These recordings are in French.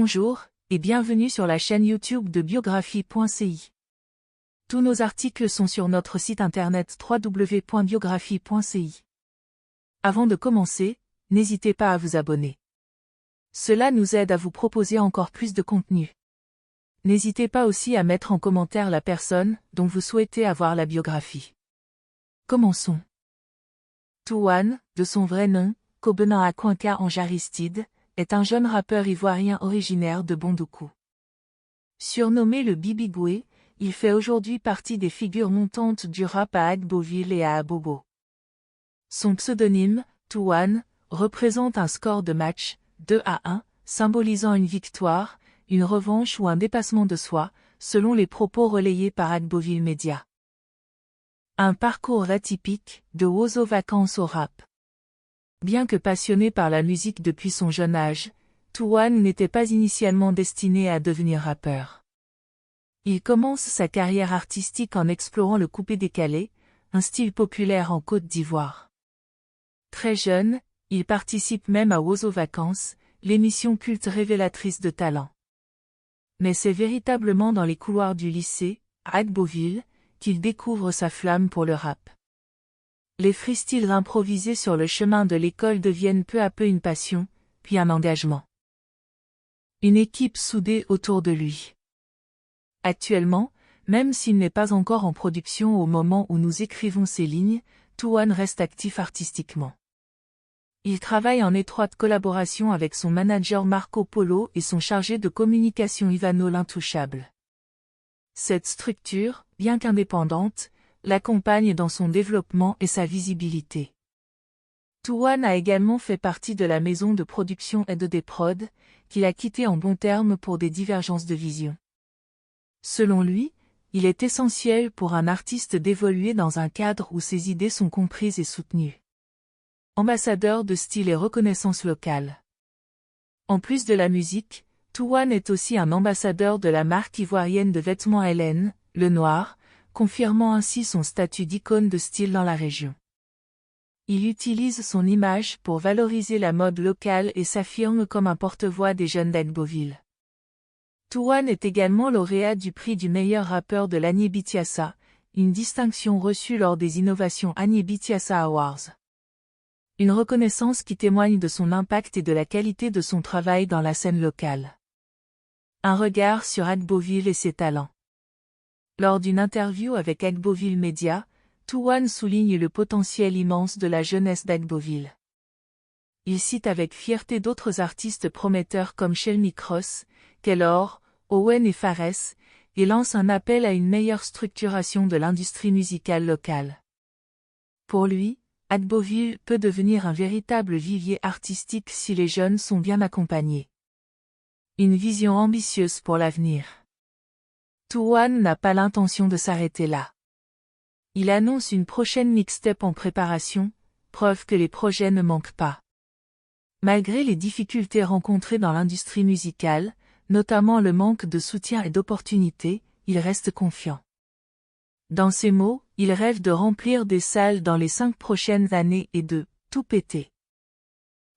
Bonjour, et bienvenue sur la chaîne YouTube de biographie.ci. Tous nos articles sont sur notre site internet www.biographie.ci. Avant de commencer, n'hésitez pas à vous abonner. Cela nous aide à vous proposer encore plus de contenu. N'hésitez pas aussi à mettre en commentaire la personne dont vous souhaitez avoir la biographie. Commençons. Touane, de son vrai nom, Kobena Akwanka Anjaristide, est un jeune rappeur ivoirien originaire de Bondoukou. Surnommé le Bibigoué, il fait aujourd'hui partie des figures montantes du rap à Agboville et à Abobo. Son pseudonyme, Touane, représente un score de match, 2-1, symbolisant une victoire, une revanche ou un dépassement de soi, selon les propos relayés par Agboville Media. Un parcours atypique, de Wozo Vacances au rap. Bien que passionné par la musique depuis son jeune âge, Touane n'était pas initialement destiné à devenir rappeur. Il commence sa carrière artistique en explorant le coupé-décalé, un style populaire en Côte d'Ivoire. Très jeune, il participe même à Wozo Vacances, l'émission culte révélatrice de talent. Mais c'est véritablement dans les couloirs du lycée, à Agboville, qu'il découvre sa flamme pour le rap. Les freestyles improvisés sur le chemin de l'école deviennent peu à peu une passion, puis un engagement. Une équipe soudée autour de lui. Actuellement, même s'il n'est pas encore en production au moment où nous écrivons ces lignes, Touane reste actif artistiquement. Il travaille en étroite collaboration avec son manager Marco Polo et son chargé de communication Ivano l'Intouchable. Cette structure, bien qu'indépendante, l'accompagne dans son développement et sa visibilité. Touane a également fait partie de la maison de production EDD Prod, qu'il a quitté en bons termes pour des divergences de vision. Selon lui, il est essentiel pour un artiste d'évoluer dans un cadre où ses idées sont comprises et soutenues. Ambassadeur de style et reconnaissance locale. En plus de la musique, Touane est aussi un ambassadeur de la marque ivoirienne de vêtements Hélène, Le Noir, confirmant ainsi son statut d'icône de style dans la région. Il utilise son image pour valoriser la mode locale et s'affirme comme un porte-voix des jeunes d'Agboville. Touane est également lauréat du prix du meilleur rappeur de l'année Bitiassa, une distinction reçue lors des innovations Agné Bitiassa Awards. Une reconnaissance qui témoigne de son impact et de la qualité de son travail dans la scène locale. Un regard sur Agboville et ses talents. Lors d'une interview avec Agboville Media, Touane souligne le potentiel immense de la jeunesse d'Agboville. Il cite avec fierté d'autres artistes prometteurs comme Shelmy Cross, Kellor, Owen et Fares, et lance un appel à une meilleure structuration de l'industrie musicale locale. Pour lui, Agboville peut devenir un véritable vivier artistique si les jeunes sont bien accompagnés. Une vision ambitieuse pour l'avenir. Touane n'a pas l'intention de s'arrêter là. Il annonce une prochaine mixtape en préparation, preuve que les projets ne manquent pas. Malgré les difficultés rencontrées dans l'industrie musicale, notamment le manque de soutien et d'opportunités, il reste confiant. Dans ses mots, il rêve de remplir des salles dans les 5 prochaines années et de « tout péter ».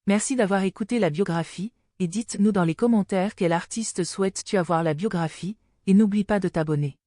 Merci d'avoir écouté la biographie, et dites-nous dans les commentaires quel artiste souhaites-tu avoir la biographie, et n'oublie pas de t'abonner.